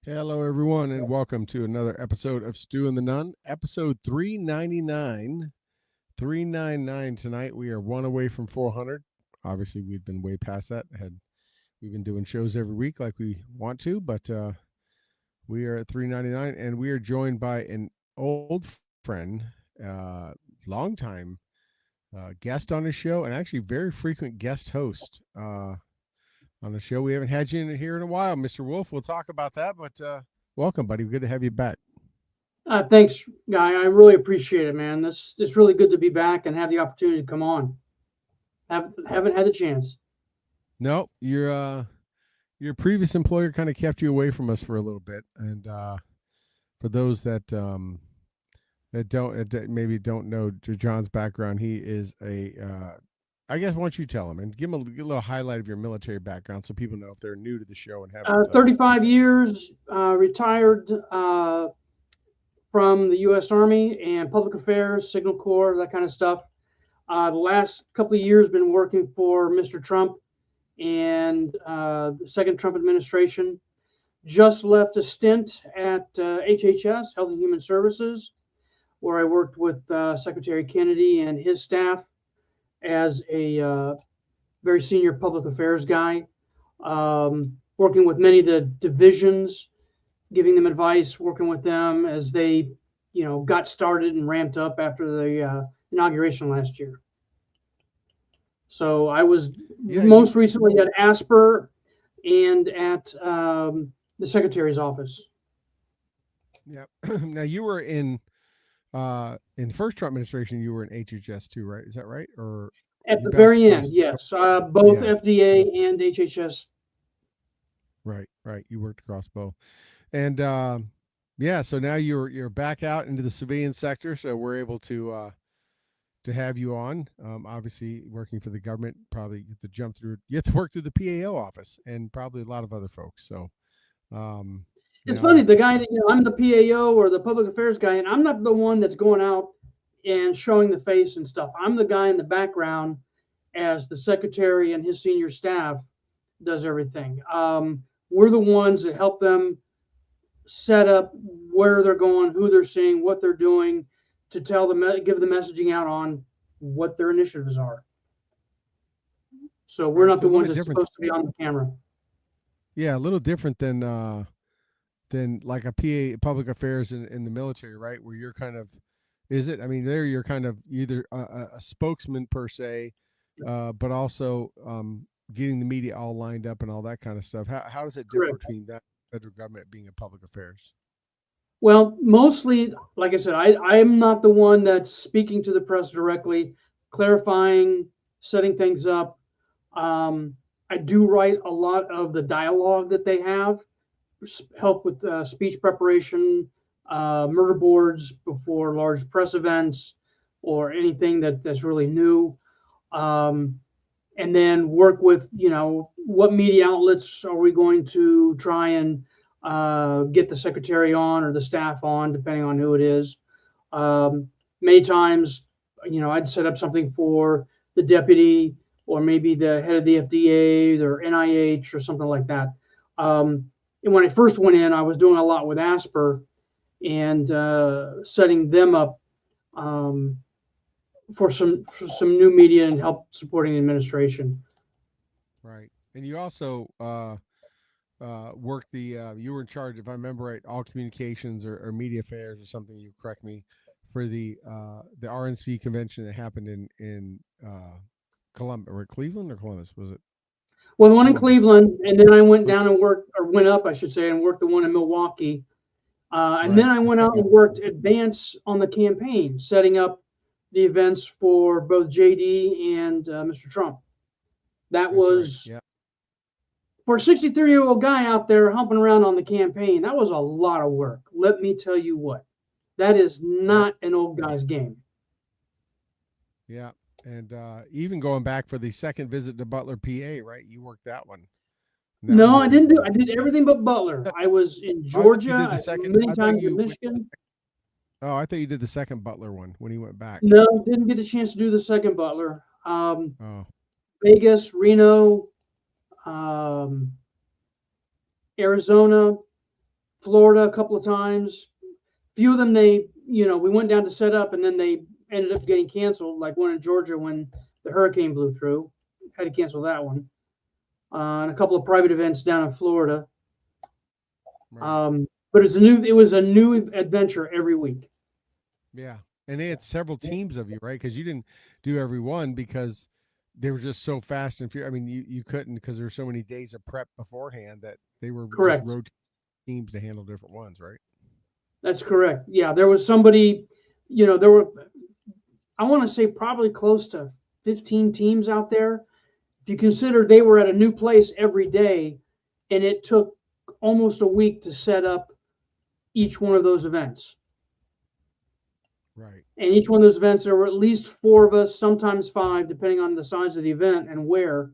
Hello, everyone, and welcome to another episode of Stu and the Nunn, episode 399. 399 tonight. We are one away from 400. Obviously, we've been way past that. We've been doing shows every week like we want to, but we are at 399, and we are joined by an old friend, longtime guest on the show, and actually very frequent guest host on the show. We haven't had you in here in a while, Mr. Wolf. We'll talk about that, but welcome, buddy. Good to have you back. Thanks, Guy. I really appreciate it, man. It's really good to be back and have the opportunity to come on. Haven't had the chance. No, your previous employer kind of kept you away from us for a little bit, and for those that maybe don't know John's background, he is I guess why don't you tell them and give them a little highlight of your military background so people know if they're new to the show and haven't. 35 years, retired from the U.S. Army and public affairs, Signal Corps, that kind of stuff. The last couple of years been working for Mr. Trump and the second Trump administration. Just left a stint at HHS, Health and Human Services, where I worked with Secretary Kennedy and his staff as a very senior public affairs guy, working with many of the divisions, giving them advice, working with them as they, got started and ramped up after the inauguration last year. So I was most recently at ASPR and at the Secretary's office. Yeah. Now you were in the first Trump administration, you were in HHS too, right? Is that right? Or at the very end, yes. Both FDA and HHS. Right. You worked across both. And so now you're back out into the civilian sector, so we're able to have you on. Obviously working for the government, probably you have to work through the PAO office and probably a lot of other folks. So it's funny, the guy that, I'm the PAO or the public affairs guy, and I'm not the one that's going out and showing the face and stuff. I'm the guy in the background as the secretary and his senior staff does everything. We're the ones that help them set up where they're going, who they're seeing, what they're doing, to tell them, give the messaging out on what their initiatives are. So we're not the ones that's supposed to be on the camera. Yeah, a little different than like a PA, public affairs in the military, right? Where you're kind of, there you're kind of either a spokesman per se, but also getting the media all lined up and all that kind of stuff. How does it differ between that federal government being a public affairs? Well, mostly, like I said, I am not the one that's speaking to the press directly, clarifying, setting things up. I do write a lot of the dialogue that they have, help with speech preparation, murder boards before large press events or anything that's really new. and then work with, what media outlets are we going to try and get the secretary on or the staff on, depending on who it is. Many times, I'd set up something for the deputy or maybe the head of the FDA or NIH or something like that. And when I first went in, I was doing a lot with Asper and setting them up for some new media and help supporting the administration. Right. And you also worked you were in charge, if I remember right, all communications or media affairs or something. You correct me, for the RNC convention that happened in Columbus or Cleveland or Columbus, was it? Well, the one in Columbus. Cleveland, and then I went down and went up, I should say, and worked the one in Milwaukee. And then I went out and worked advance on the campaign, setting up the events for both JD and Mr. Trump. That was right. Yeah. For a 63-year-old guy out there humping around on the campaign. That was a lot of work. Let me tell you what, that is not an old guy's game. Yeah. And even going back for the second visit to Butler, PA, right? You worked that one. No, I didn't do. I did everything but Butler. I was in Georgia. I did the second, many times in Michigan. Oh, I thought you did the second Butler one when he went back. No, didn't get a chance to do the second Butler. Vegas, Reno, Arizona, Florida a couple of times. Few of them we went down to set up and then they ended up getting canceled, like one in Georgia when the hurricane blew through. Had to cancel that one. And a couple of private events down in Florida. Right. But it was a new adventure every week. Yeah. And they had several teams of you, right? Because you didn't do every one because they were just so fast and furious. I mean, you couldn't, because there were so many days of prep beforehand that they were correct. Just rotating teams to handle different ones, right? That's correct. Yeah, there was somebody, I want to say probably close to 15 teams out there. If you consider they were at a new place every day, and it took almost a week to set up each one of those events. Right. And each one of those events, there were at least 4 of us, sometimes 5, depending on the size of the event and where,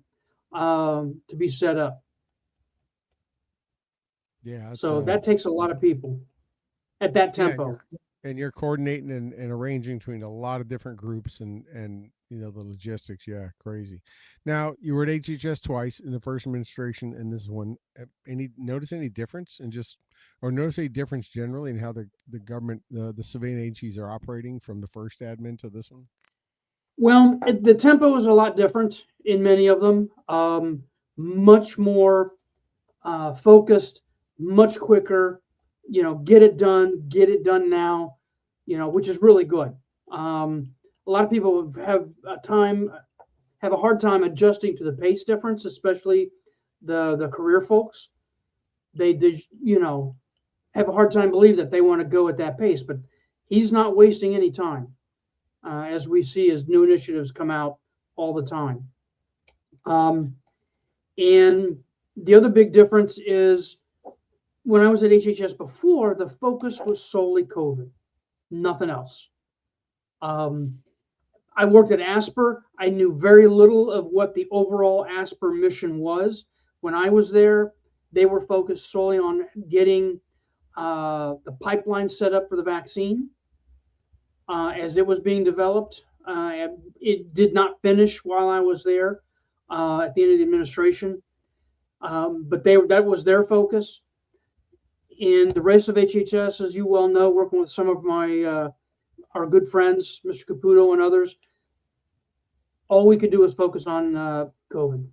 to be set up. Yeah. So that takes a lot of people at that tempo. Yeah, and you're coordinating and arranging between a lot of different groups and the logistics. Yeah, crazy. Now, you were at HHS twice in the first administration and this one. Notice any difference notice any difference generally in how the government, the civilian agencies are operating from the first admin to this one? Well, the tempo is a lot different in many of them. Much more focused, much quicker. Get it done now. Which is really good. A lot of people have a hard time adjusting to the pace difference, especially the career folks. They have a hard time believing that they want to go at that pace, but he's not wasting any time, as we see as new initiatives come out all the time. And the other big difference is when I was at HHS before, the focus was solely COVID, nothing else. I worked at Asper. I knew very little of what the overall Asper mission was. When I was there, they were focused solely on getting the pipeline set up for the vaccine as it was being developed. It did not finish while I was there at the end of the administration, but that was their focus. And the rest of HHS, as you well know, working with some of our good friends, Mr. Caputo and others, all we could do was focus on COVID.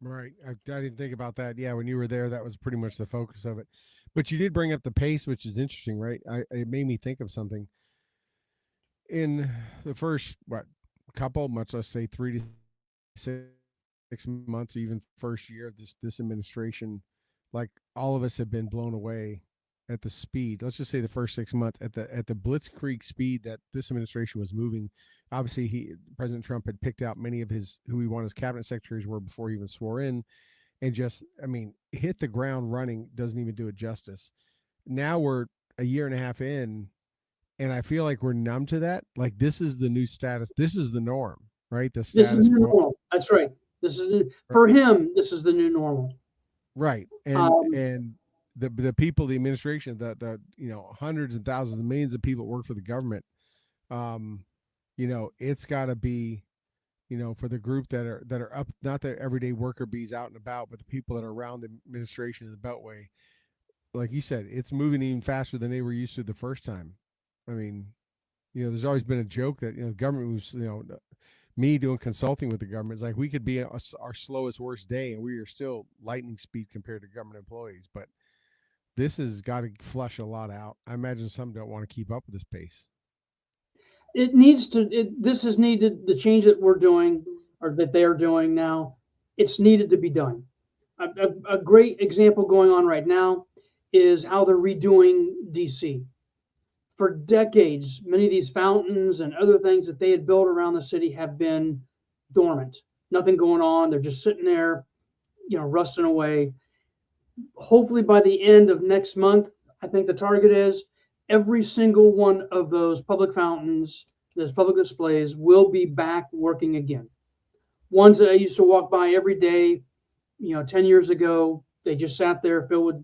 Right. I didn't think about that. Yeah, when you were there, that was pretty much the focus of it. But you did bring up the pace, which is interesting, right? It made me think of something. In the first, couple, much less say 3 to 6 months, even first year of this administration, like all of us have been blown away at the speed. Let's just say the first 6 months at the blitzkrieg speed that this administration was moving. Obviously, President Trump had picked out many of who he wanted his cabinet secretaries were before he even swore in, and just, hit the ground running. Doesn't even do it justice. Now we're a year and a half in, and I feel like we're numb to that. Like, this is the new status. This is the norm. right? The This is status new quo. normal. That's right. This is for him. This is the new normal. Right. And the people, the administration, the hundreds and thousands and millions of people that work for the government, it's got to be, for the group that are up, not the everyday worker bees out and about, but the people that are around the administration and the Beltway. Like you said, it's moving even faster than they were used to the first time. I mean, there's always been a joke that the government was, me doing consulting with the government, it's like we could be our slowest, worst day, and we are still lightning speed compared to government employees. But this has got to flush a lot out. I imagine some don't want to keep up with this pace. It needs to. This is needed. The change that we're doing, or that they're doing now, it's needed to be done. A great example going on right now is how they're redoing DC. For decades, many of these fountains and other things that they had built around the city have been dormant. Nothing going on. They're just sitting there, rusting away. Hopefully by the end of next month, I think the target is every single one of those public fountains, those public displays will be back working again. Ones that I used to walk by every day, 10 years ago, they just sat there filled with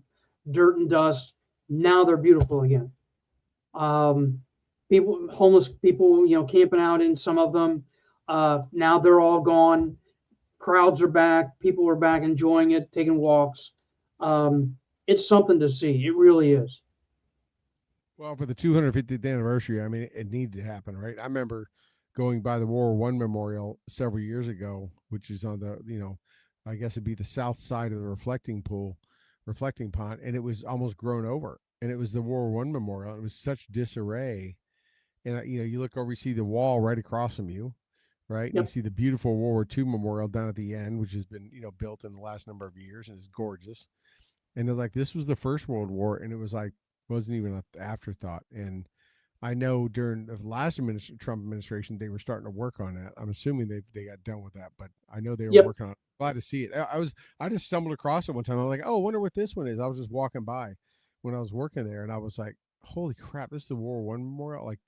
dirt and dust. Now they're beautiful again. Homeless people, camping out in some of them. Now they're all gone. Crowds are back. People are back enjoying it, taking walks. It's something to see. It really is. Well, for the 250th anniversary, I mean, it needed to happen, right? I remember going by the World War I Memorial several years ago, which is on the, I guess it'd be the south side of the reflecting pond, and it was almost grown over. And it was the World War I Memorial. It was such disarray. And, you look over, you see the wall right across from you, right? Yep. And you see the beautiful World War II Memorial down at the end, which has been, built in the last number of years, and it's gorgeous. And it's like, this was the First World War, and it was like, wasn't even an afterthought. And I know during the last Trump administration, they were starting to work on that. I'm assuming they got done with that, but I know they were working on it. Glad to see it. I just stumbled across it one time. I was like, oh, I wonder what this one is. I was just walking by when I was working there, and I was like, holy crap, this is the World War I Memorial. Like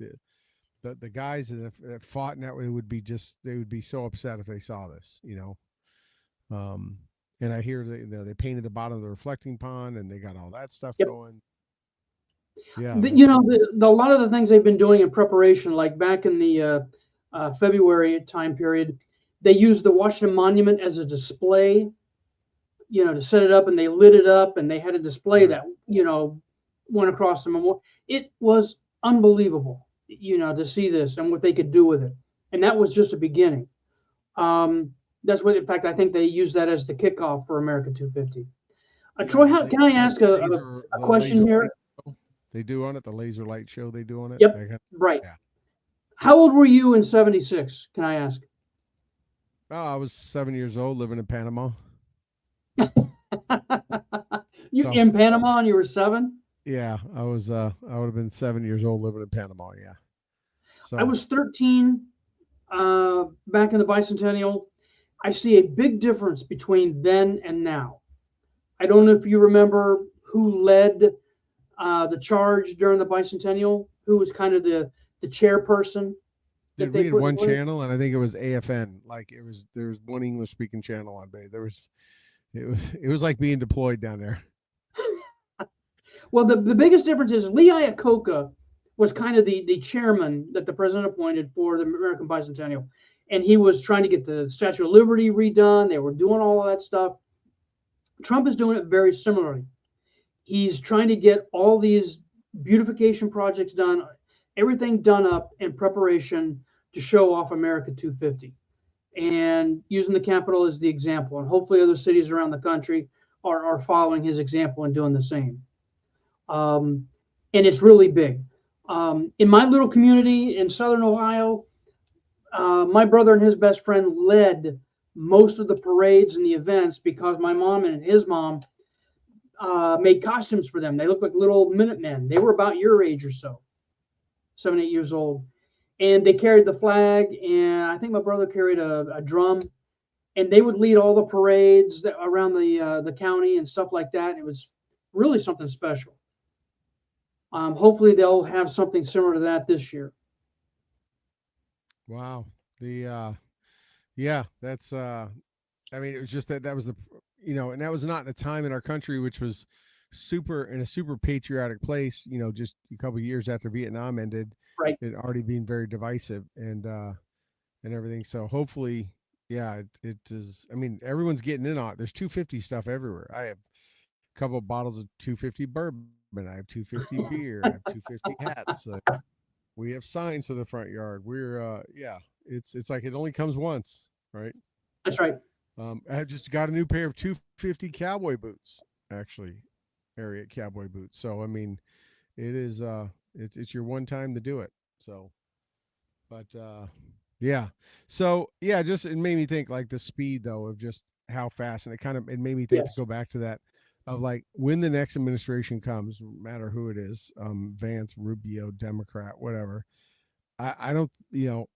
the guys that fought in that way they would be so upset if they saw this, and I hear they painted the bottom of the reflecting pond, and they got all that stuff going. Yeah, a lot of the things they've been doing in preparation, like back in the February time period, they used the Washington Monument as a display, to set it up, and they lit it up, and they had a display that, went across the memorial. It was unbelievable, to see this and what they could do with it. And that was just a beginning. That's what, in fact, I think they used that as the kickoff for America 250. Troy, can I ask a question here? They do on it, the laser light show they do on it. Yep, right. Yeah. How old were you in '76? Can I ask? Oh, I was 7 years old, living in Panama. In Panama, and you were 7? Yeah, I was. I would have been 7 years old, living in Panama. Yeah. So I was 13 back in the bicentennial. I see a big difference between then and now. I don't know if you remember who led the charge during the bicentennial, who was kind of the chairperson. We had one channel, and I think it was AFN. Like there was one English speaking channel on Bay. It was like being deployed down there. Well, the biggest difference is Lee Iacocca was kind of the chairman that the president appointed for the American Bicentennial, and he was trying to get the Statue of Liberty redone. They were doing all of that stuff. Trump is doing it very similarly. He's trying to get all these beautification projects done, everything done up in preparation to show off America 250, and using the Capitol as the example. And hopefully other cities around the country are following his example and doing the same. And it's really big. In my little community in Southern Ohio, my brother and his best friend led most of the parades and the events because my mom and his mom made costumes for them. They looked like little Minutemen. They were about your age or so, 7, 8 years old. And they carried the flag, and I think my brother carried a drum, and they would lead all the parades around the county and stuff like that. It was really something special. Hopefully they'll have something similar to that this year. Wow. Yeah, that's I mean, it was just that was the, and that was not in a time in our country which was in a super patriotic place. Just a couple of years after Vietnam ended, Right. it already being very divisive and everything. So hopefully, yeah, it is. I mean, everyone's getting in on it. There's 250 stuff everywhere. I have a couple of bottles of 250 bourbon. I have 250 beer. I have 250 hats. We have signs to the front yard. Yeah, it's like it only comes once, right? That's right. I just got a new pair of 250 cowboy boots, actually, Ariat cowboy boots. So I mean, it is it's your one time to do it. So, but yeah, so yeah, just it made me think like the speed though of just how fast, and it made me think to Yes. go back to that of like when the next administration comes, no matter who it is, Vance, Rubio, Democrat, whatever. I don't,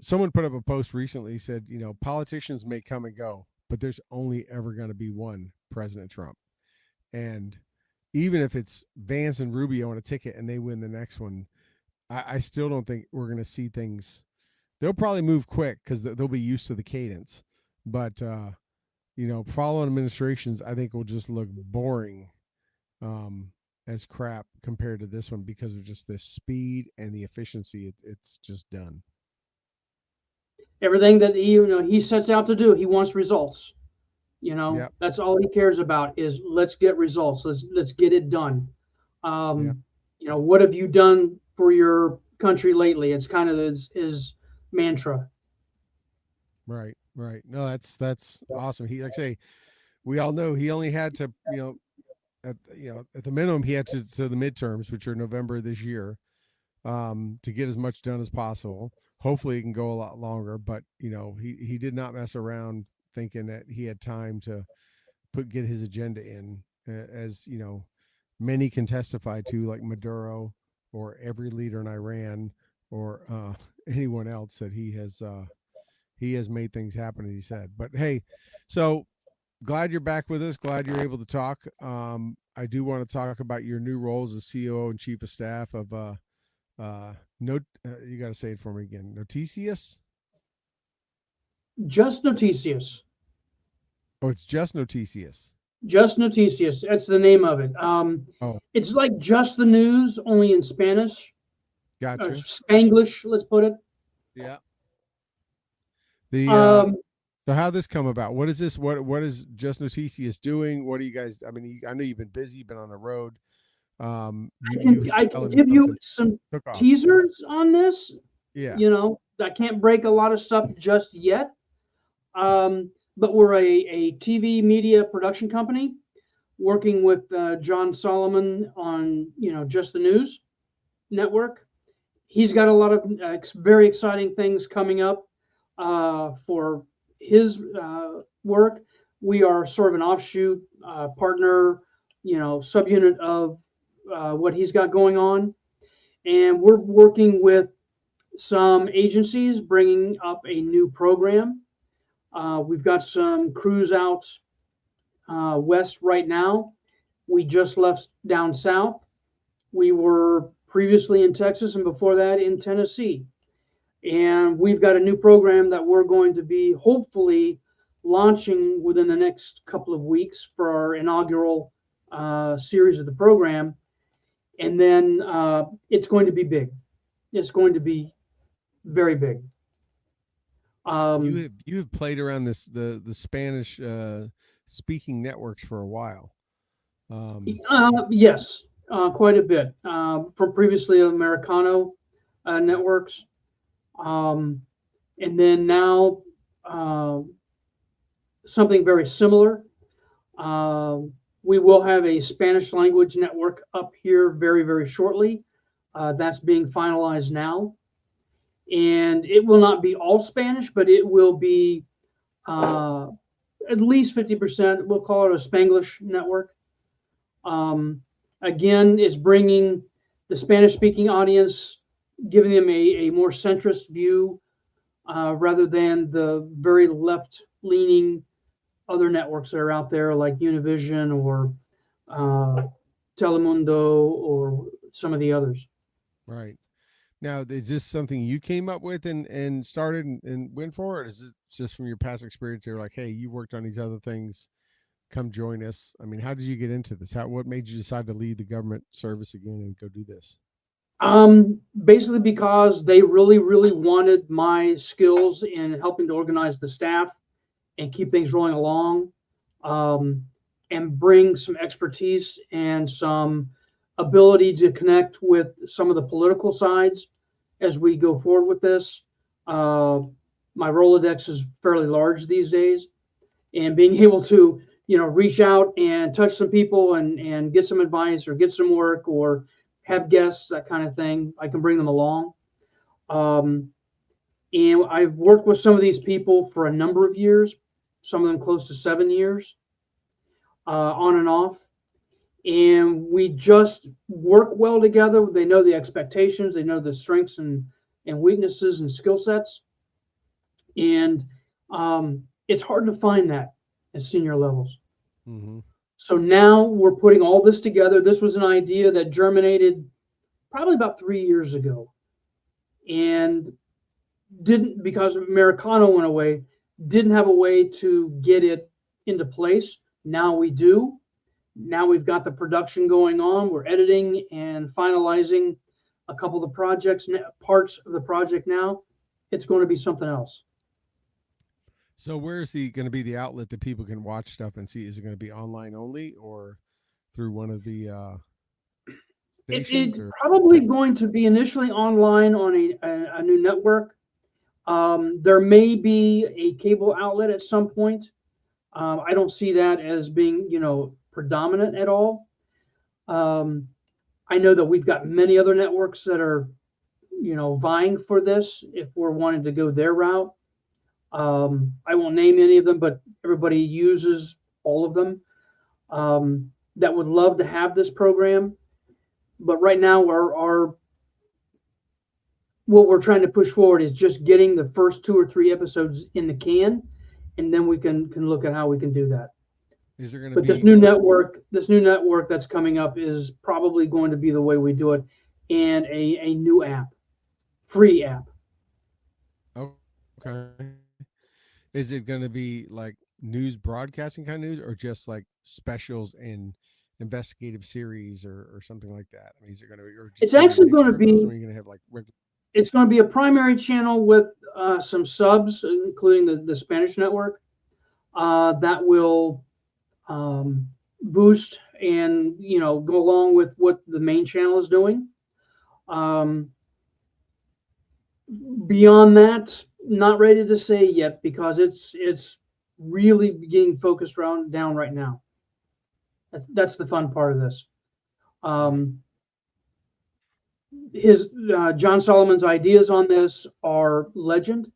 someone put up a post recently said, politicians may come and go, but there's only ever going to be one President Trump. And even if it's Vance and Rubio on a ticket and they win the next one, I still don't think we're going to see things. They'll probably move quick because they'll be used to the cadence. But, following administrations, I think will just look boring as crap compared to this one because of just the speed and the efficiency. It's just done. Everything that he sets out to do, he wants results. Yep. That's all he cares about is let's get results. Let's get it done. Yep. What have you done for your country lately? It's kind of his mantra. Right. Right. No, that's awesome. He, like I say, we all know he only had to, at the minimum he had to the midterms, which are November this year, to get as much done as possible. Hopefully it can go a lot longer, but he did not mess around thinking that he had time to get his agenda in, as many can testify to, like Maduro or every leader in Iran or anyone else, that he has made things happen, as he said. But hey, so glad you're back with us. Glad you're able to talk. I do want to talk about your new roles as COO and Chief of Staff of you got to say it for me again. Noticias? Just Noticias. Oh, it's just Noticias. Just Noticias. That's the name of it. Oh, It's like just the news, only in Spanish. gotcha. Spanglish, let's put it. Yeah. The so how this come about? What is this? What is Just Noticias doing? What are you guys? I mean, I know you've been busy, you've been on the road. I can give you some teasers on this. Yeah. I can't break a lot of stuff just yet. But we're a TV media production company working with John Solomon on, Just the News Network. He's got a lot of very exciting things coming up for his work. We are sort of an offshoot partner, subunit of what he's got going on. And we're working with some agencies bringing up a new program. We've got some crews out west right now. We just left down south. We were previously in Texas and before that in Tennessee. And we've got a new program that we're going to be hopefully launching within the next couple of weeks for our inaugural series of the program. And then it's going to be big. It's going to be very big. You have played around the Spanish speaking networks for a while. Yes, quite a bit from previously Americano networks, and then now something very similar. We will have a Spanish language network up here very, very shortly. That's being finalized now. And it will not be all Spanish, but it will be at least 50%. We'll call it a Spanglish network. Again, it's bringing the Spanish-speaking audience, giving them a more centrist view rather than the very left-leaning other networks that are out there like Univision or Telemundo or some of the others. Right. Now, is this something you came up with and started and went for, or is it just from your past experience? You're like, hey, you worked on these other things. Come join us. I mean, how did you get into this? What made you decide to leave the government service again and go do this? Basically because they really, really wanted my skills in helping to organize the staff and keep things rolling along, um, and bring some expertise and some ability to connect with some of the political sides as we go forward with this. Uh, my Rolodex is fairly large these days, and being able to reach out and touch some people and get some advice or get some work or have guests, that kind of thing, I can bring them along. um, and I've worked with some of these people for a number of years, some of them close to 7 years, on and off, and we just work well together. They know the expectations, they know the strengths and weaknesses and skill sets, and it's hard to find that at senior levels. Mm-hmm. So now we're putting all this together. This was an idea that germinated probably about 3 years ago, and didn't, because Americano went away, didn't have a way to get it into place. Now we do. Now we've got the production going on. We're editing and finalizing a couple of the parts of the project now. It's going to be something else. So where is he going to be the outlet that people can watch stuff and see? Is it going to be online only or through one of the stations? It's probably going to be initially online on a new network. There may be a cable outlet at some point. I don't see that as being, predominant at all. I know that we've got many other networks that are, vying for this if we're wanting to go their route. I won't name any of them, but everybody uses all of them, that would love to have this program. But right now, what we're trying to push forward is just getting the first 2 or 3 episodes in the can, and then we can look at how we can do that. Is there going to But be this new network that's coming up is probably going to be the way we do it, and a new app, free app. Okay. Is it going to be like news broadcasting kind of news, or just like specials and investigative series or something like that? I mean, is it going to be? Or just It's actually going to be. Or are you going to have like? It's going to be a primary channel with some subs, including the Spanish network, that will boost and go along with what the main channel is doing. Beyond that, not ready to say yet, because it's really getting focused down right now. That's the fun part of this. John Solomon's ideas on this are legend,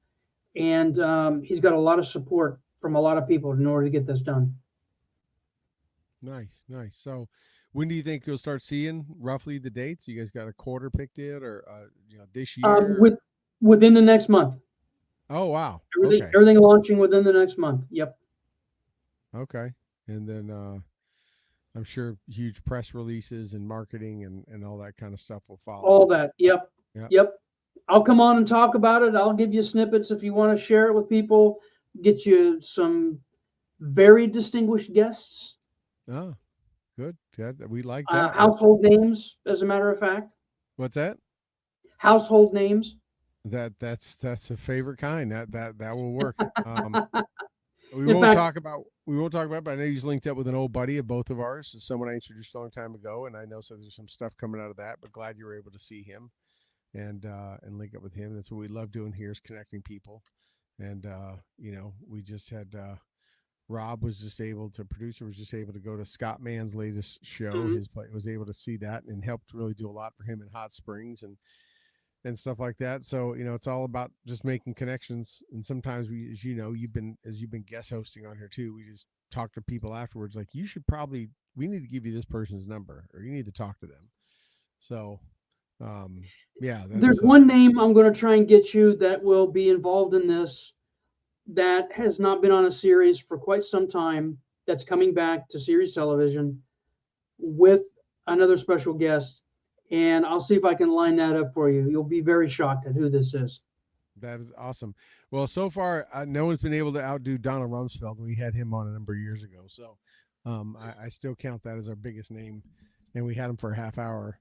and he's got a lot of support from a lot of people in order to get this done. Nice. So, when do you think you'll start seeing roughly the dates? You guys got a quarter picked yet, or this year? Within the next month. Oh wow! Everything launching within the next month. Yep. Okay, and then I'm sure huge press releases and marketing and all that kind of stuff will follow. All that. Yep. I'll come on and talk about it. I'll give you snippets if you want to share it with people. Get you some very distinguished guests. Oh, good. We like that. Household names, as a matter of fact. What's that? Household names. That's a favorite kind. That will work. We won't talk about, but I know he's linked up with an old buddy of both of ours, so someone I introduced a long time ago, and I know there's some stuff coming out of that. But glad you were able to see him and link up with him. That's what we love doing here, is connecting people. And we just had Rob was just able to go to Scott Mann's latest show. Mm-hmm. His play was able to see that and helped really do a lot for him in Hot Springs and stuff like that. So, it's all about just making connections. And sometimes we, as you've been guest hosting on here too, we just talk to people afterwards. Like, we need to give you this person's number, or you need to talk to them. So, there's one name I'm going to try and get you that will be involved in this, that has not been on a series for quite some time, that's coming back to series television with another special guest. and I'll see if I can line that up for you. You'll be very shocked at who this is. That is awesome. Well, so far, no one's been able to outdo Donald Rumsfeld. We had him on a number of years ago. So I still count that as our biggest name. And we had him for a half hour,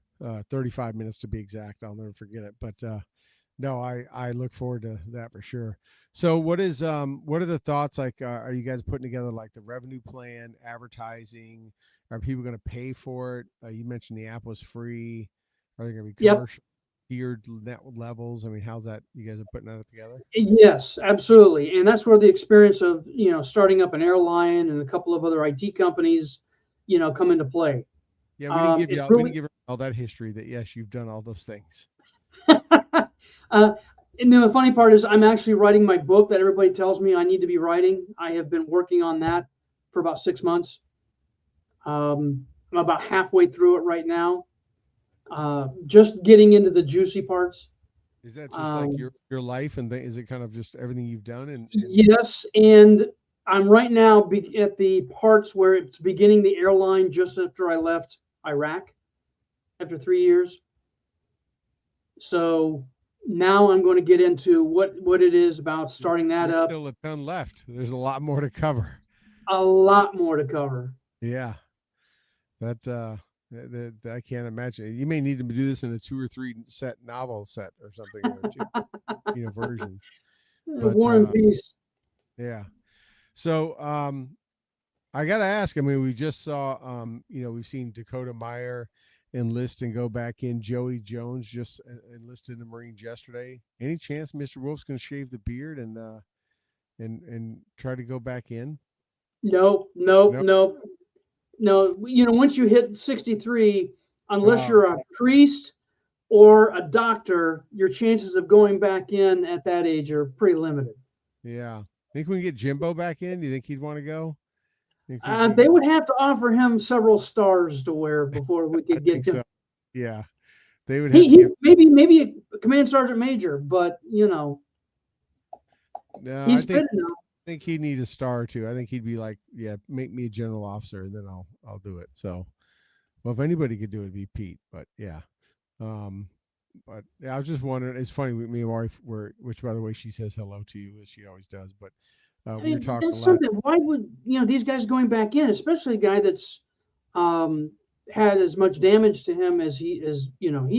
35 minutes to be exact. I'll never forget it. But no, I look forward to that for sure. So what are the thoughts? Like, are you guys putting together like the revenue plan, advertising? Are people going to pay for it? You mentioned the app was free. Are they going to be Yep. commercial? Tiered net levels. I mean, how's that? You guys are putting that together? Yes, absolutely. And that's where the experience of, starting up an airline and a couple of other IT companies, come into play. Yeah, we didn't give you It's all, we really, didn't give her all that history that yes, you've done all those things. and then the funny part is I'm actually writing my book that everybody tells me I need to be writing. I have been working on that for about 6 months. I'm about halfway through it right now. Just getting into the juicy parts. Is that just like Um, your life and is it kind of just everything you've done and yes, and I'm right now at the parts where it's beginning the airline just after I left Iraq after 3 years. So now I'm going to get into what it is about starting that there's up. still a ton left. There's a lot more to cover. A lot more to cover. Yeah. That that I can't imagine. You may need to do this in a 2 or 3 set novel set or something or two, versions. But War and Peace. yeah. So I got to ask, I mean, we just saw we've seen Dakota Meyer enlist and go back in. Joey Jones just enlisted in the Marines yesterday. Any chance Mr. Wolf's going to shave the beard and try to go back in? Nope, nope, No. nope. No, once you hit 63, unless Oh, you're a priest or a doctor, your chances of going back in at that age are pretty limited. yeah. Think we can get Jimbo back in? Do you think he'd want to go? Think we They can? would have to offer him several stars to wear before we I could get think so. him. Yeah, they would have He, to he give. maybe a command sergeant major, but No, I he's fit enough. think he'd need a star or two. I think he'd be like, yeah, make me a general officer, and then I'll do it. So, well, if anybody could do it, it'd be Pete. But yeah, um, but yeah, I was just wondering. It's funny. Me and my wife were, which by the way, she says hello to you as she always does. But I we were mean, talking a that's lot. something. Why would these guys going back in, especially a guy that's um, had as much damage to him as he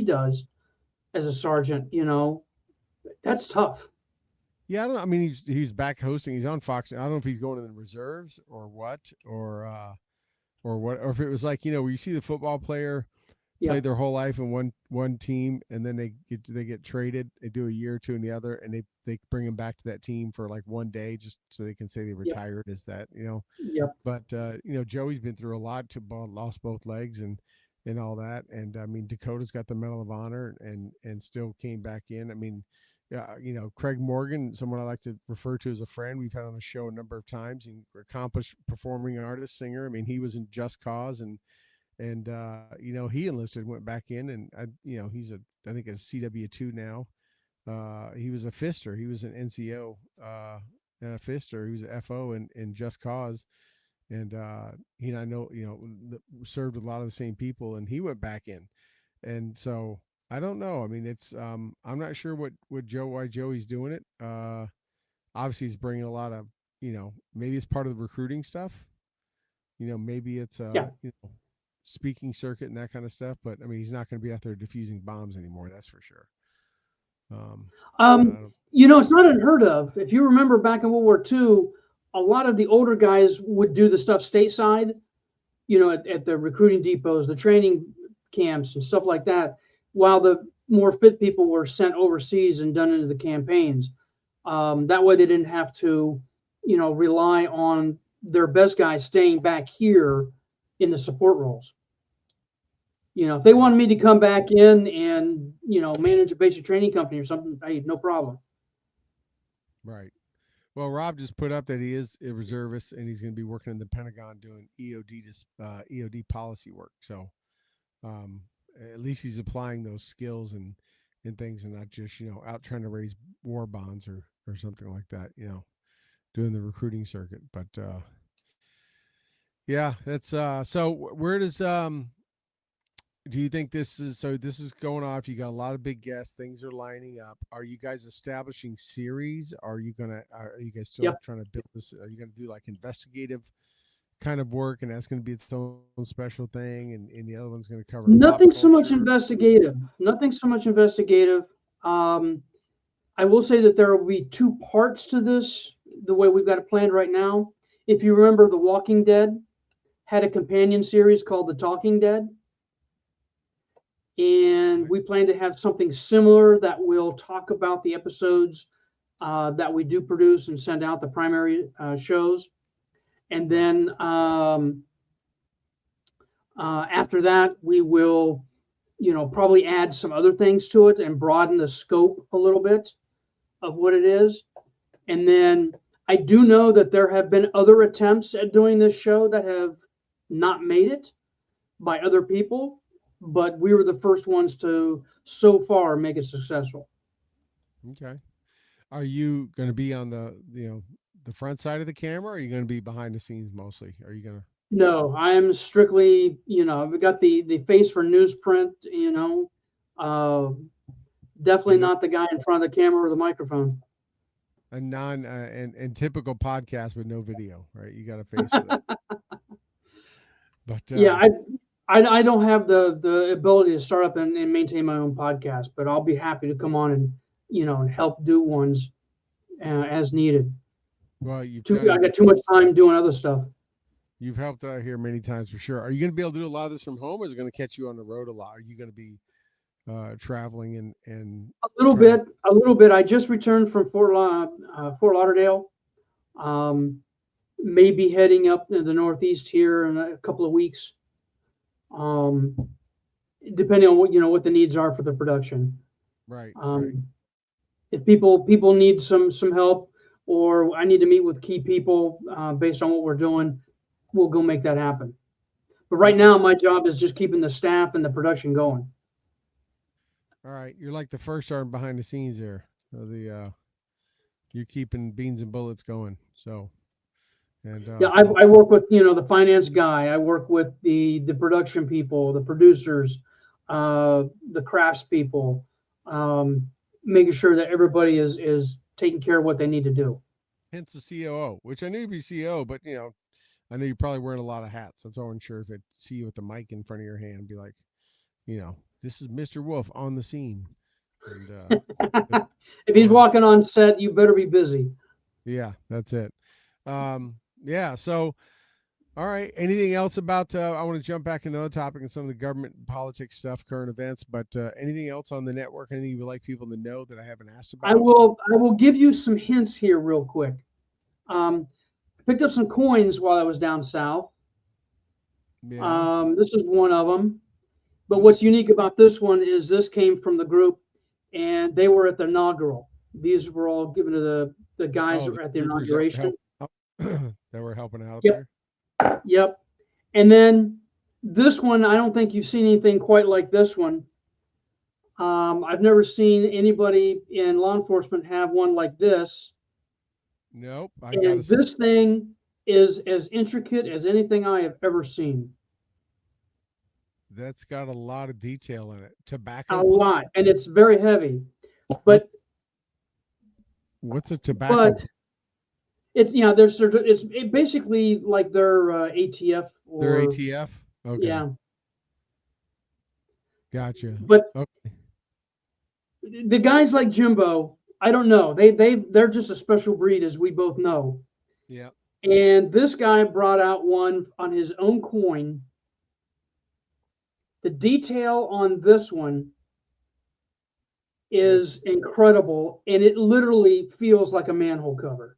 does as a sergeant? That's tough. Yeah, I don't know. I mean, he's back hosting. He's on Fox. I don't know if he's going to the reserves or what, or what, or if it was like where you see the football player Yeah, play their whole life in one team, and then they get traded. They do a year or two in the other, and they bring them back to that team for like one day, just so they can say they yeah, retired. Is that. yeah, But Joey's been through a lot to lost both legs and all that, and I mean Dakota's got the Medal of Honor and still came back in. I mean. Yeah, Craig Morgan, someone I like to refer to as a friend. We've had on the show a number of times. He accomplished performing artist, singer. I mean, he was in Just Cause and he enlisted, went back in, and he's I think a CW2 now. He was a fister. He was an NCO fister. He was an FO in Just Cause, and he and I know served with a lot of the same people, and he went back in, and so I don't know. I mean, it's I'm not sure why Joey's doing it. Obviously, he's bringing a lot of maybe it's part of the recruiting stuff. Maybe it's yeah. speaking circuit and that kind of stuff. But I mean, he's not going to be out there diffusing bombs anymore. That's for sure. Um, I don't. It's not unheard of. If you remember back in World War II, a lot of the older guys would do the stuff stateside, at the recruiting depots, the training camps, and stuff like that, while the more fit people were sent overseas and done into the campaigns. That way, they didn't have to, rely on their best guys staying back here in the support roles. If they wanted me to come back in and manage a basic training company or something, I had no problem. Right. Well, Rob just put up that he is a reservist and he's going to be working in the Pentagon doing EOD policy work. So um, at least he's applying those skills and things, and not just out trying to raise war bonds or something like that. Doing the recruiting circuit. But yeah, that's so. Where does Do you think this is going off? You got a lot of big guests. Things are lining up. Are you guys establishing series? Are you guys still Yep. trying to build this? Are you gonna do like investigative kind of work, and that's gonna be its own special thing, and the other one's gonna cover pop Nothing so much culture? investigative. Nothing so much investigative. Um, I will say that there will be two parts to this, the way we've got it planned right now. If you remember, The Walking Dead had a companion series called The Talking Dead. And Right. we plan to have something similar that will talk about the episodes that we do produce and send out, the primary shows. And Right. then after that, we will, probably add some other things to it and broaden the scope a little bit of what it is. And then I do know that there have been other attempts at doing this show that have not made it by other people, but we were the first ones to so far make it successful. Okay. Are you going to be on the front side of the camera? Or are you going to be behind the scenes mostly? Are you going to? No, I am strictly, we've got the face for newsprint, uh, definitely And not the guy in front of the camera or the microphone. a non and typical podcast with no video, right? You got a face for that. But Yeah, I don't have the ability to start up and maintain my own podcast, but I'll be happy to come on and and help do ones as needed. well, you've Too, kind I of got too much time doing other stuff. you've helped out here many times for sure. Are you going to be able to do a lot of this from home, or is it going to catch you on the road a lot? Are you going to be traveling and A little trying to? bit, a little bit. I just returned from Fort Lauderdale. Um, Maybe heading up in the Northeast here in a couple of weeks, um, depending on what the needs are for the production. Right, right. Um, if people need some help, or I need to meet with key people based on what we're doing, we'll go make that happen. But right Okay. now, my job is just keeping the staff and the production going. All right. You're like the first arm behind the scenes there. You're keeping beans and bullets going. So and Yeah, I work with the finance guy. I work with the production people, the producers, the crafts people, making sure that everybody is taking care of what they need to do. hence the COO, which I knew you'd be CEO, but I know you're probably wearing a lot of hats. That's why I wasn't sure if I'd see you with the mic in front of your hand and be like, this is Mr. Wolf on the scene. And but, If he's um, walking on set, you better be busy. yeah, that's it. Yeah. So, all right. Anything else about? I want to jump back into another topic and some of the government and politics stuff, current events. But anything else on the network? Anything you would like people to know that I haven't asked about? I will give you some hints here real quick. I picked up some coins while I was down south. Yeah. This is one of them. But Hmm. what's unique about this one is this came from the group, and they were at the inaugural. These were all given to the guys Oh, that the were at the troopers that were inauguration. that were helping out Yep, there. yep. And then this one, I don't think you've seen anything quite like this one. I've never seen anybody in law enforcement have one like this. Nope. I gotta And see. this thing is as intricate as anything I have ever seen. That's got a lot of detail in it. A Tobacco coin. lot, and it's very heavy. What? But What's a tobacco? but it's it's basically like their ATF Their or ATF. Okay. yeah. Gotcha. But Okay. the guys like Jimbo, I don't know. They're just a special breed, as we both know. Yeah. And this guy brought out one on his own coin. The detail on this one That's is incredible, and it literally feels like a manhole cover.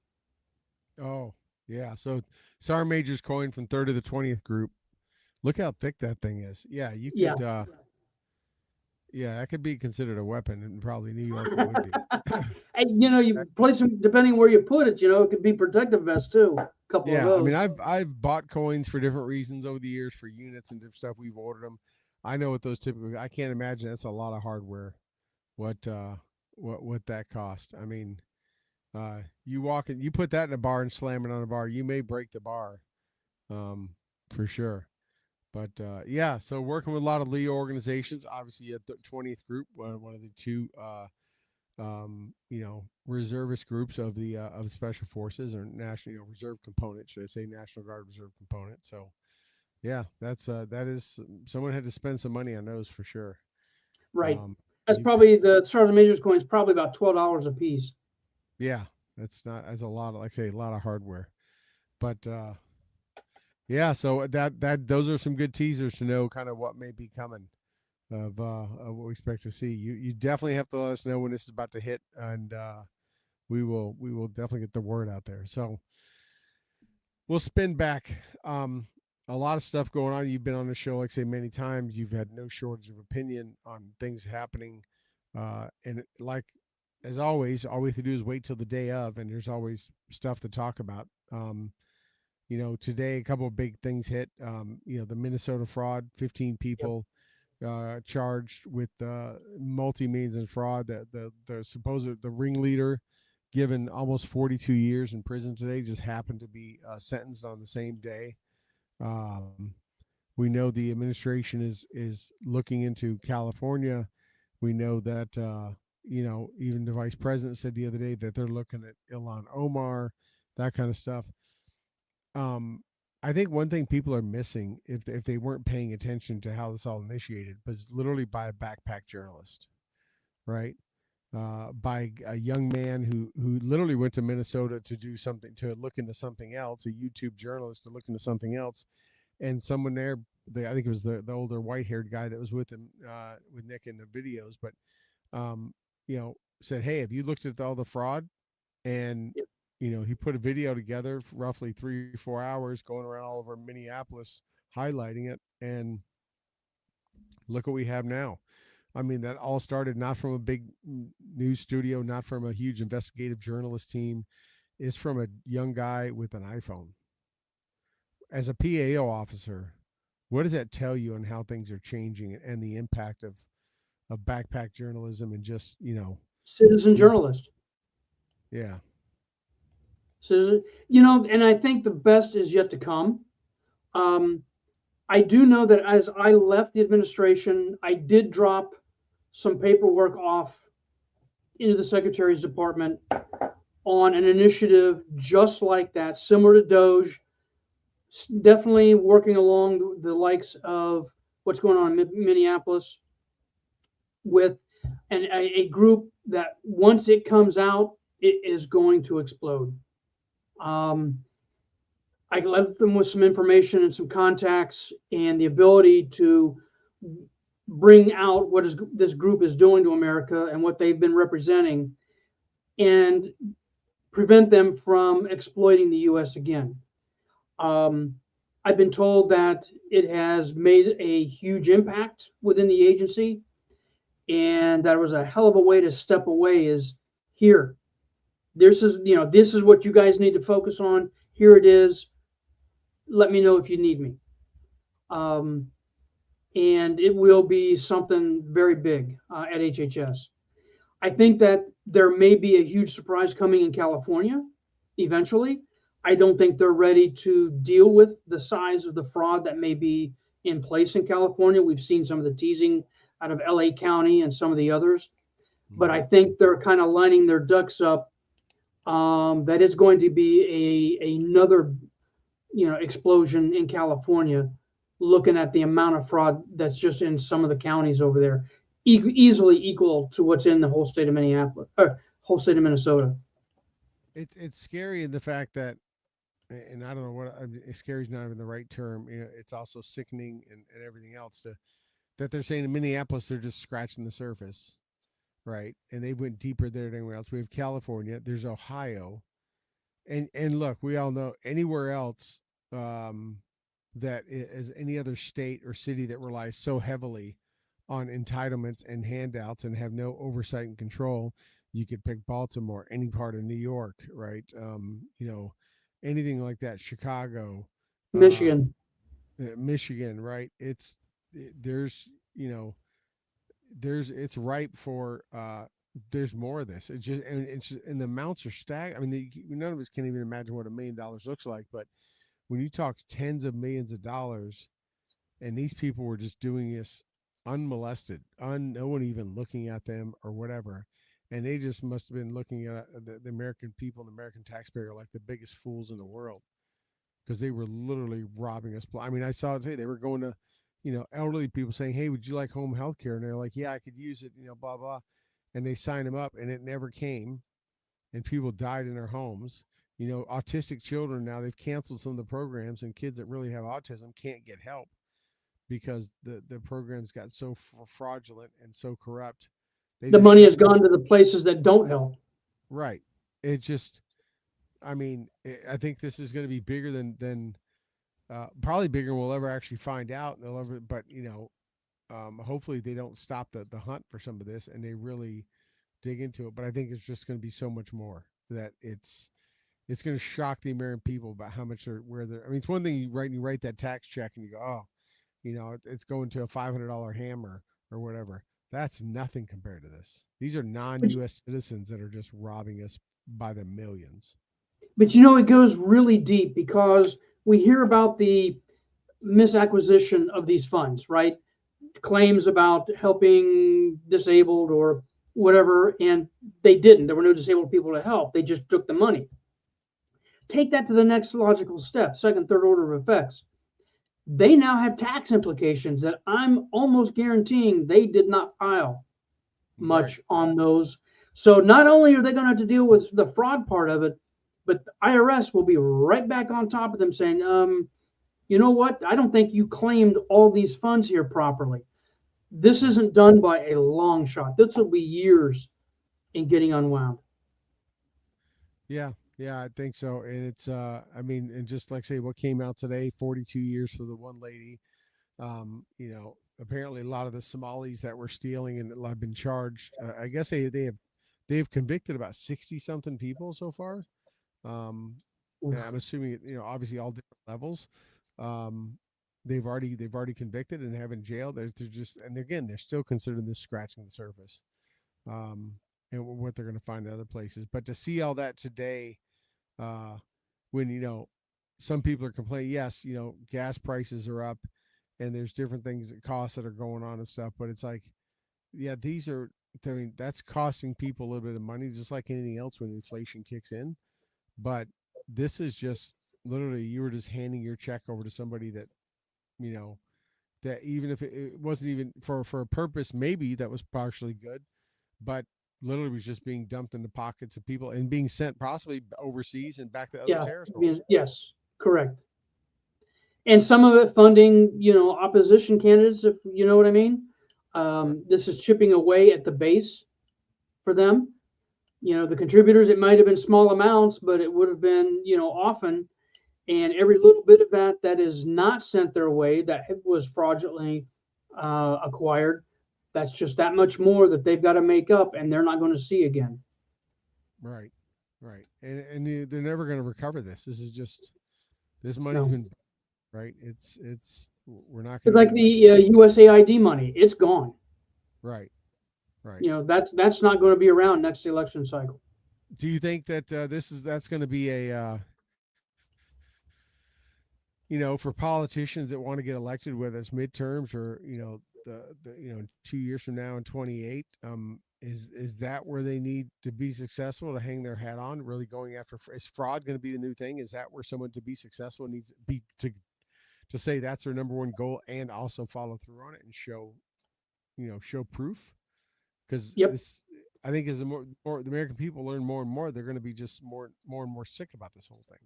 oh yeah. So Sergeant Major's coin from 3rd to the 20th group. Look how thick that thing is. Yeah, you Yeah. could yeah, that could be considered a weapon, and probably New York it would be. And That- you place them depending where you put it. It could be protective vests too. A couple of yeah, I mean those. I've bought coins for different reasons over the years for units and different stuff. We've ordered them. I know what those typically. I can't imagine that's a lot of hardware. What what that cost? I mean, you walk in, you put that in a bar and slam it on a bar, you may break the bar, for sure. But yeah, so working with a lot of Lee organizations. Obviously, at the 20th group, one of the two, reservist groups of the Special Forces, or national, reserve component, should I say, National Guard Reserve component. So yeah, that is, someone had to spend some money on those for sure. Right. Um, That's you, probably the Sergeant Major's coin is probably about $12 a piece. yeah, that's a lot of, like I say, a lot of hardware. But yeah, so that those are some good teasers to know kind of what may be coming of what we expect to see. You definitely have to let us know when this is about to hit, and we will definitely get the word out there. So we'll spin back. A lot of stuff going on. You've been on the show, like I say, many times. You've had no shortage of opinion on things happening, and like as always, all we have to do is wait till the day of, and there's always stuff to talk about. Today a couple of big things hit. The Minnesota fraud, 15 Yep. people charged with multi millions in fraud. The ringleader, given almost 42 years in prison today, just happened to be sentenced on the same day. Um, we know the administration is looking into California. We know that even the vice president said the other day that they're looking at Ilhan Omar, that kind of stuff. Um, I think one thing people are missing, if they weren't paying attention to how this all initiated, was literally by a backpack journalist, right? By a young man who literally went to Minnesota to do something, to look into something else, a YouTube journalist to look into something else, and someone there, I think it was the older white haired guy that was with him, with Nick in the videos, but um, said, "Hey, have you looked at all the fraud?" And Yep. he put a video together for roughly 3 or 4 hours, going around all over Minneapolis highlighting it, and look what we have now. I mean, that all started not from a big news studio, not from a huge investigative journalist team. It's from a young guy with an iPhone. As a PAO officer, what does that tell you on how things are changing and the impact of backpack journalism, and just Citizen the journalist. yeah. Citizen, and I think the best is yet to come. Um, I do know that as I left the administration, I did drop some paperwork off into the Secretary's department on an initiative just like that, similar to Doge, definitely working along the likes of what's going on in Minneapolis with a group that once it comes out, it is going to explode. Um, I left them with some information and some contacts and the ability to bring out what is this group is doing to America and what they've been representing, and prevent them from exploiting the U.S. again. Um, I've been told that it has made a huge impact within the agency, and that was a hell of a way to step away. Is here. This is what you guys need to focus on. Here it is. Let me know if you need me. Um, and it will be something very big at HHS. I think that there may be a huge surprise coming in California eventually. I don't think they're ready to deal with the size of the fraud that may be in place in California. We've seen some of the teasing out of LA County and some of the others, but I think they're kind of lining their ducks up. That is going to be another explosion in California, looking at the amount of fraud that's just in some of the counties over there, easily equal to what's in the whole state of Minneapolis, or whole state of Minnesota. It's scary in the fact that, and I don't know what, scary is not even the right term. It's also sickening and everything else, that they're saying in Minneapolis they're just scratching the surface, right? And they went deeper there than anywhere else. We have California, there's Ohio, and look, we all know anywhere else, that is any other state or city that relies so heavily on entitlements and handouts and have no oversight and control. You could pick Baltimore, any part of New York, right? Anything like that, Chicago, uh, Michigan. Michigan, right? There's it's ripe for there's more of this. And the amounts are stacked. I mean, none of us can even imagine what $1 million looks like. But when you talk tens of millions of dollars, and these people were just doing this unmolested, no one even looking at them or whatever. And they just must have been looking at the American people, the American taxpayer, like the biggest fools in the world, because they were literally robbing us. I mean, I saw it today. They were going to, elderly people saying, "Hey, would you like home health care?" And they're like, "Yeah, I could use it," blah blah. And they signed them up, and it never came, and people died in their homes. Autistic children, now they've canceled some of the programs, and kids that really have autism can't get help because the programs got so fraudulent and so corrupt. They The just money shut has them. gone to the places that don't help. Right. It just, I mean, I think this is going to be bigger than probably bigger than we'll ever actually find out. And they'll ever, but hopefully they don't stop the hunt for some of this and they really dig into it. But I think it's just going to be so much more that it's going to shock the American people about how much where they're. I mean, it's one thing you write that tax check and you go, oh, it's going to a $500 hammer or whatever. That's nothing compared to this. These are non-U.S. citizens that are just robbing us by the millions. But it goes really deep because we hear about the misacquisition of these funds, right? Claims about helping disabled or whatever, and they didn't. There were no disabled people to help. They just took the money. Take that to the next logical step, second, third order of effects. They now have tax implications that I'm almost guaranteeing they did not pile much on those. So not only are they going to have to deal with the fraud part of it, but the IRS will be right back on top of them saying, you know what? I don't think you claimed all these funds here properly. This isn't done by a long shot. This will be years in getting unwound. Yeah, I think so. And it's I mean, and just like say what came out today, 42 years for the one lady. Apparently a lot of the Somalis that were stealing and have been charged. I guess they've convicted about 60 something people so far. And I'm assuming obviously all different levels. Um, they've already convicted and have in jail. They're just, and again, they're still considering this scratching the surface. Um, and what they're going to find in other places. But to see all that today, uh, when some people are complaining, yes, gas prices are up, and there's different things that costs that are going on and stuff. But it's like, yeah, these are. I mean, that's costing people a little bit of money, just like anything else when inflation kicks in. But this is just literally you were just handing your check over to somebody that you know that even if it wasn't even for a purpose, maybe that was partially good, but literally was just being dumped in the pockets of people and being sent possibly overseas and back to other Yeah, territories. yes, correct. And some of it funding, opposition candidates, if you know what I mean. Right. This is chipping away at the base for them. The contributors, it might have been small amounts, but it would have been, often. And every little bit of that is not sent their way, that was fraudulently acquired, that's just that much more that they've got to make up, and they're not going to see again. Right. Right. And they're never going to recover this. This is just this money's No, been right. It's we're not going it's to like get the USAID money; it's gone. right. Right. That's not going to be around next election cycle. Do you think that that's going to be a for politicians that want to get elected, whether it's midterms or the 2 years from now in 28, is that where they need to be successful to hang their hat on? Really going after, is fraud going to be the new thing? Is that where someone to be successful needs to be to say that's their number one goal and also follow through on it and show proof? Because Yep. this, I think, as the more the American people learn more and more, they're going to be just more and more sick about this whole thing.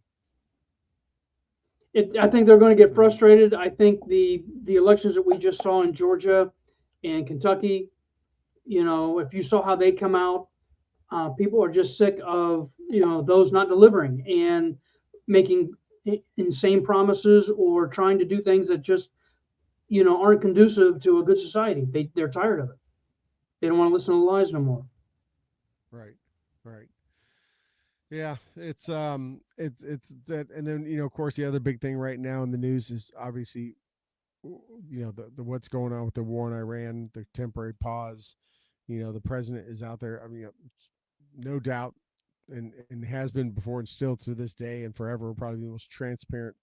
I think they're going to get frustrated. I think the elections that we just saw in Georgia and Kentucky, if you saw how they come out, people are just sick of those not delivering and making insane promises or trying to do things that just aren't conducive to a good society. They're tired of it. They don't want to listen to lies no more. Right. Right. Yeah, it's that, and then of course the other big thing right now in the news is obviously the what's going on with the war in Iran, the temporary pause. The president is out there. I mean, no doubt, and has been before, and still to this day and forever, probably the most transparent,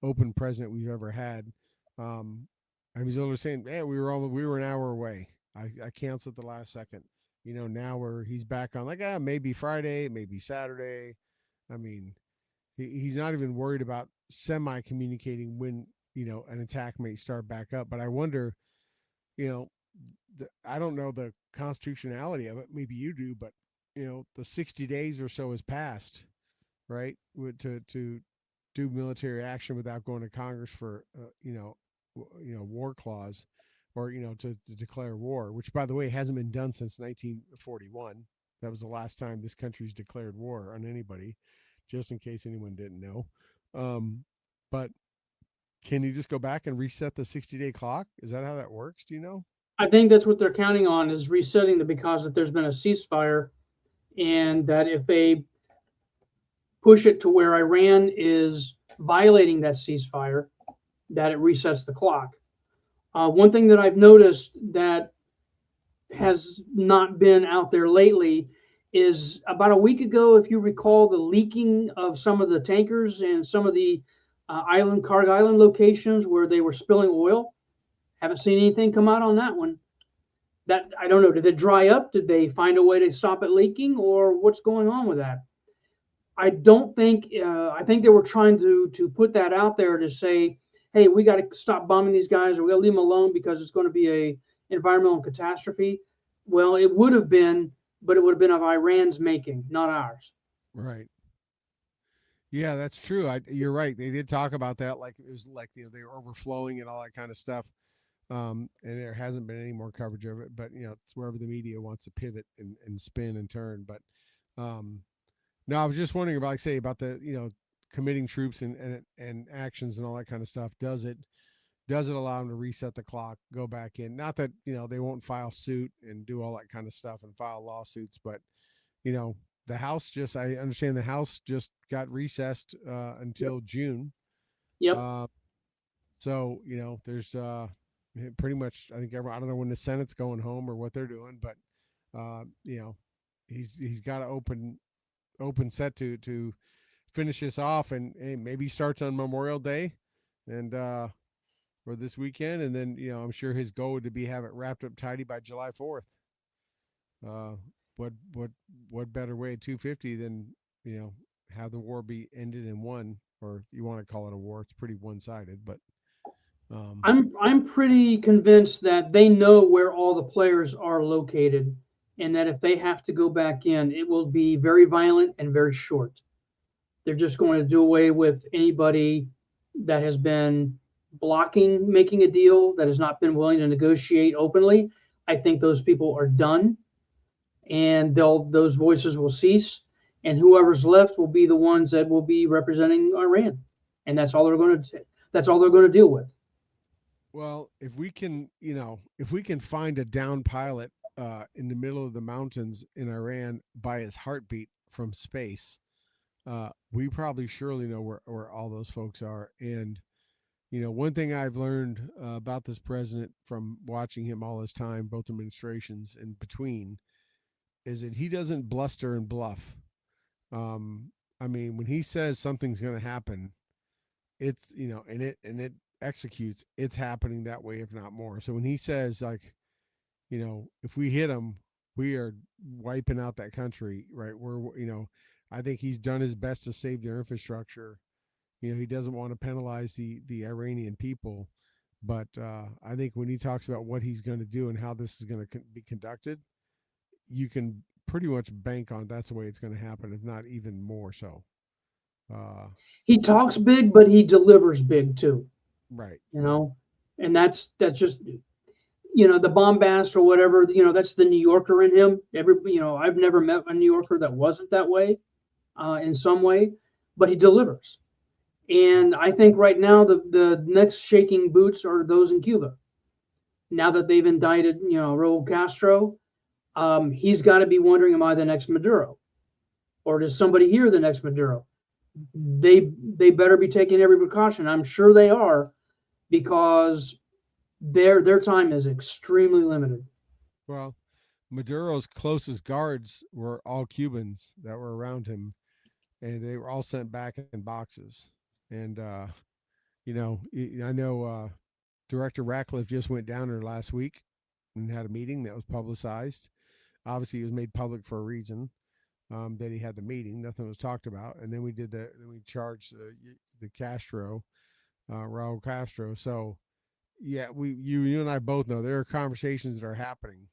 open president we've ever had. I was literally saying, "Yeah, we were an hour away. I canceled at the last second. Now he's back on like maybe Friday, maybe Saturday. I mean, he's not even worried about semi communicating when an attack may start back up. But I wonder, you know, I don't know the constitutionality of it. Maybe you do, but the 60 days or so has passed, right? To do military action without going to Congress for war clause, or to declare war, which by the way hasn't been done since 1941. That was the last time this country's declared war on anybody, just in case anyone didn't know. But can you just go back and reset the 60-day clock? Is that how that works? Do you know? I think that's what they're counting on, is resetting the, because that there's been a ceasefire, and that if they push it to where Iran is violating that ceasefire, that it resets the clock. One thing that I've noticed that has not been out there lately is about a week ago, if you recall, the leaking of some of the tankers and some of the Carg Island locations where they were spilling oil. Haven't seen anything come out on that one. That, I don't know. Did it dry up? Did they find a way to stop it leaking, or what's going on with that? I don't think. I think they were trying to put that out there to say, "Hey, we got to stop bombing these guys, or we got to leave them alone because it's going to be a environmental catastrophe." Well, it would have been, but it would have been of Iran's making, not ours. Right. Yeah, that's true. You're right. They did talk about that, like it was like they were overflowing and all that kind of stuff. And there hasn't been any more coverage of it, but it's wherever the media wants to pivot and spin and turn. But no, I was just wondering about, like, say, about the committing troops and actions and all that kind of stuff. Does it allow them to reset the clock, go back in? Not that they won't file suit and do all that kind of stuff and file lawsuits, but the House I understand the House just got recessed until June. Yep. So there's pretty much, I think I don't know when the Senate's going home or what they're doing, but he's got an open set to finish this off, and maybe starts on Memorial Day, and or this weekend, and then I'm sure his goal would be have it wrapped up tidy by July 4th. What better way at 250 than have the war be ended and won, or if you want to call it a war, it's pretty one-sided, but I'm pretty convinced that they know where all the players are located, and that if they have to go back in, it will be very violent and very short. They're just going to do away with anybody that has been blocking making a deal, that has not been willing to negotiate openly. I think those people are done, and those voices will cease, and whoever's left will be the ones that will be representing Iran, and that's all they're going to deal with. Well, if we can find a down pilot in the middle of the mountains in Iran by his heartbeat from space, we probably surely know where all those folks are. And one thing I've learned about this president from watching him all his time, both administrations and between, is that he doesn't bluster and bluff. I mean, when he says something's going to happen, it's and it executes. It's happening that way, if not more. So when he says, like, if we hit him, we are wiping out that country, right? I think he's done his best to save their infrastructure. He doesn't want to penalize the Iranian people, but I think when he talks about what he's going to do and how this is going to be conducted, you can pretty much bank on that's the way it's going to happen, if not even more so. He talks big, but he delivers big too. Right. And that's just the bombast or whatever. That's the New Yorker in him. I've never met a New Yorker that wasn't that way, in some way, but he delivers. And I think right now the next shaking boots are those in Cuba. Now that they've indicted, Raul Castro, he's got to be wondering, am I the next Maduro, or does somebody here the next Maduro? They better be taking every precaution. I'm sure they are, because their time is extremely limited. Well, Maduro's closest guards were all Cubans that were around him, and they were all sent back in boxes. And I know Director Ratcliffe just went down there last week and had a meeting that was publicized. Obviously, it was made public for a reason. That he had the meeting. Nothing was talked about, and then we did the. Then we charged the Castro, Raul Castro. So yeah, you and I both know there are conversations that are happening,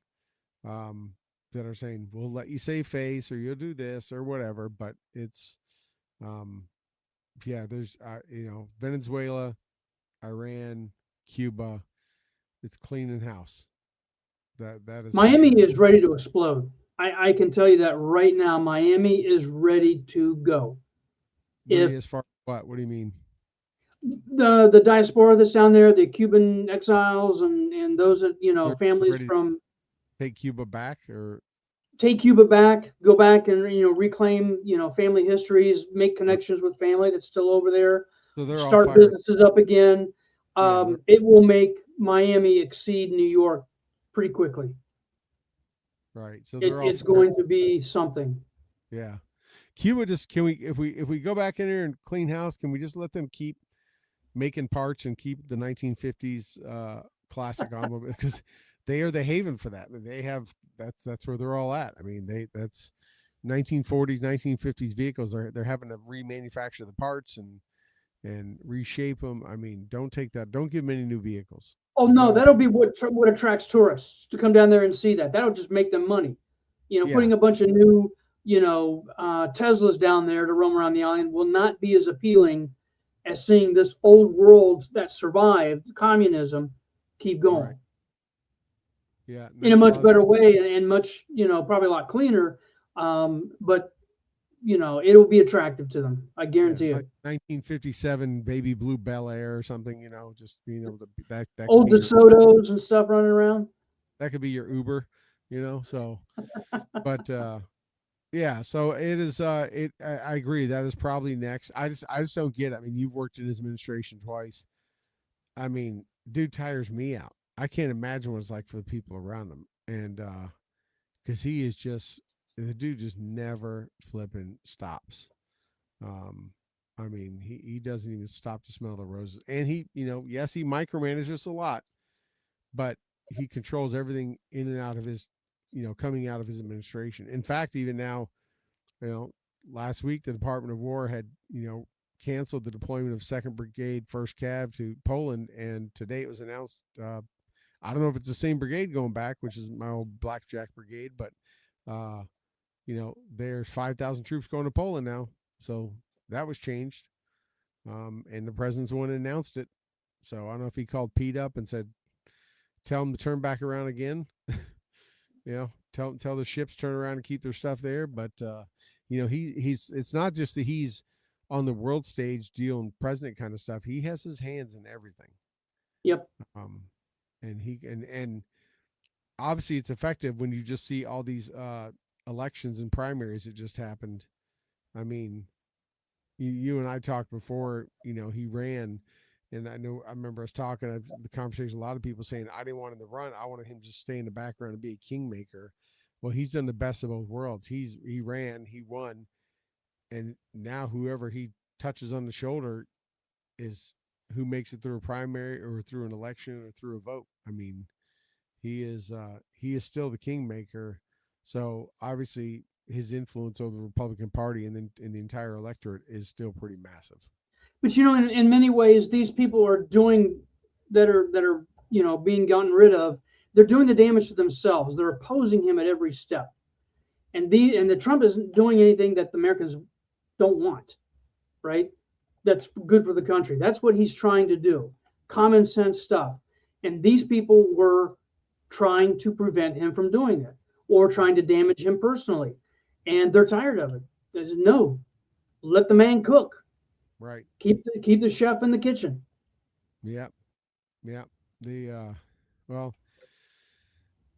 that are saying we'll let you save face or you'll do this or whatever. But it's, um, yeah, there's Venezuela, Iran, Cuba. It's cleaning house. That is for Miami sure. is ready to explode. I can tell you that right now. Miami is ready to go. What do If you as far what? What do you mean? the diaspora that's down there, the Cuban exiles and those that, They're families ready to from take Cuba back, or take Cuba back, go back and reclaim family histories, make connections with family that's still over there, so they're all start fired. businesses up again. Yeah, they're It will make Miami exceed New York pretty quickly. right. So they're all It's fired. going to be something. Yeah. Cuba just can we if we go back in there and clean house, can we just let them keep making parts and keep the 1950s classic automobile, because they are the haven for that. They have that's where they're all at. I mean, that's 1940s 1950s vehicles. They're having to remanufacture the parts and reshape them. I mean, don't take that. Don't give them any new vehicles. Oh no, Still, that'll be what attracts tourists to come down there and see that. That'll just make them money. yeah, Putting a bunch of new, Teslas down there to roam around the island will not be as appealing as seeing this old world that survived communism keep right. going Yeah, in a much well, better way and much, probably a lot cleaner. But it'll be attractive to them. I yeah, guarantee like it. 1957 baby blue Bel Air or something. Just that could Old be your DeSotos and stuff running around. Uber. So, but yeah, so it is. I agree. That is probably next. I just don't get it. I mean, you've worked in his administration twice. I mean, dude tires me out. I can't imagine what it's like for the people around him, and because he is just the dude just never flipping stops. Um, I mean, he doesn't even stop to smell the roses, and yes, he micromanages a lot, but he controls everything in and out of his, coming out of his administration. In fact, even now, you know, last week the Department of War had, canceled the deployment of Second Brigade, First Cav to Poland, and today it was announced. I don't know if it's the same brigade going back, which is my old Blackjack Brigade, but uh, there's 5,000 troops going to Poland now, so that was changed, and the president's the one that announced it. So I don't know if he called Pete up and said, "Tell him to turn back around again." Tell the ships turn around and keep their stuff there. But he's it's not just that he's on the world stage dealing president kind of stuff. He has his hands in everything. Yep. Um, and he and obviously it's effective when you just see all these elections and primaries that just happened. I mean, you and I talked before. He ran. And I remember us talking, the conversation, a lot of people saying, I didn't want him to run. I wanted him to just stay in the background and be a kingmaker. Well, he's done the best of both worlds. He ran, he won. And now whoever he touches on the shoulder is who makes it through a primary or through an election or through a vote. I mean, he is still the kingmaker. So obviously his influence over the Republican Party and then in the entire electorate is still pretty massive. But in many ways, these people are doing that are being gotten rid of. They're doing the damage to themselves. They're opposing him at every step, and the Trump isn't doing anything that the Americans don't want, right? That's good for the country. That's what he's trying to do. Common sense stuff, and these people were trying to prevent him from doing it or trying to damage him personally, and they're tired of it. No, let the man cook. Right. Keep the chef in the kitchen. Yep. Yep. Well,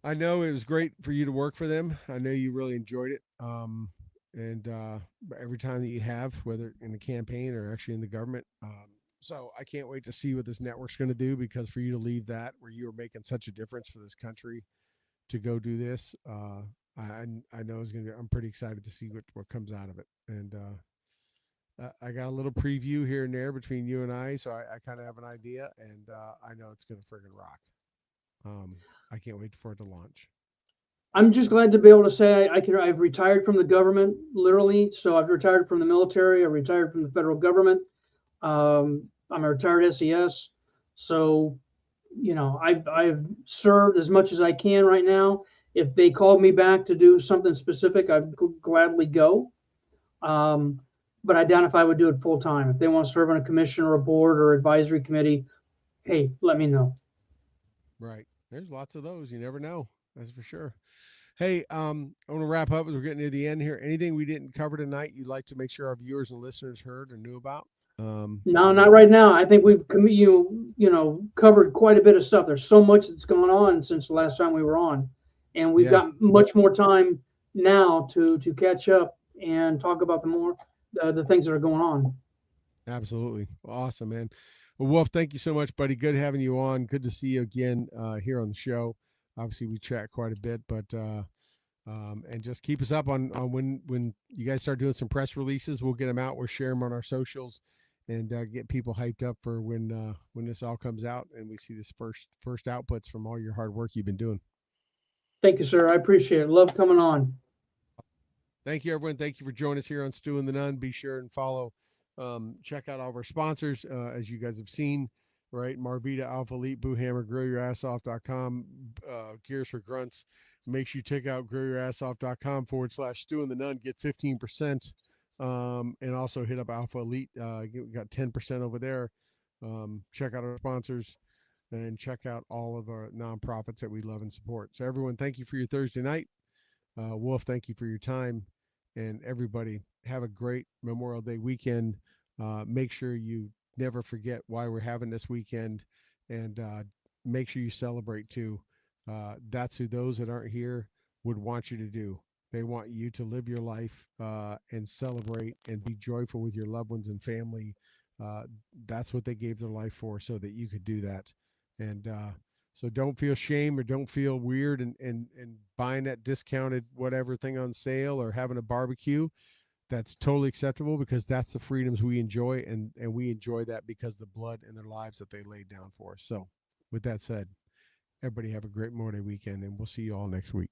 I know it was great for you to work for them. I know you really enjoyed it. And every time that you have, whether in the campaign or actually in the government. So I can't wait to see what this network's going to do, because for you to leave that where you were making such a difference for this country to go do this, I know it's going to be, I'm pretty excited to see what comes out of it. And I got a little preview here and there between you and I, so I kind of have an idea, and I know it's going to friggin' rock. I can't wait for it to launch. I'm just glad to be able to say I've retired from the government, literally. So I've retired from the military. I retired from the federal government. I'm a retired SES. So, I've served as much as I can right now. If they called me back to do something specific, I'd gladly go. But I doubt if I would do it full time. If they want to serve on a commission or a board or advisory committee, hey, let me know. Right. There's lots of those. You never know. That's for sure. Hey, I want to wrap up as we're getting near the end here. Anything we didn't cover tonight you'd like to make sure our viewers and listeners heard or knew about? No, not right now. I think we've covered quite a bit of stuff. There's so much that's going on since the last time we were on, and we've got much more time now to catch up and talk about the things that are going on. Absolutely. Awesome, man. Well, Wolf, thank you so much, buddy. Good having you on. Good to see you again here on the show. Obviously, we chat quite a bit, but and just keep us up on when you guys start doing some press releases. We'll get them out. We'll share them on our socials and get people hyped up for when this all comes out and we see this first outputs from all your hard work you've been doing. Thank you, sir. I appreciate it. Love coming on. Thank you, everyone. Thank you for joining us here on Stu and the Nunn. Be sure and follow. Check out all of our sponsors, as you guys have seen, right? Marvita, Alpha Elite, Boo Hammer, GrillYourAssOff.com, Gears for Grunts. Make sure you check out GrillYourAssOff.com/Stu and the Nunn. Get 15%. And also hit up Alpha Elite. We got 10% over there. Check out our sponsors and check out all of our nonprofits that we love and support. So everyone, thank you for your Thursday night. Wolf, thank you for your time. And everybody, have a great Memorial Day weekend. Make sure you never forget why we're having this weekend, and make sure you celebrate too. That's who those that aren't here would want you to do. They want you to live your life and celebrate and be joyful with your loved ones and family. That's what they gave their life for, so that you could do that. And so don't feel shame or don't feel weird and buying that discounted whatever thing on sale or having a barbecue. That's totally acceptable, because that's the freedoms we enjoy, and we enjoy that because of the blood and their lives that they laid down for us. So with that said, everybody have a great Memorial Day weekend, and we'll see you all next week.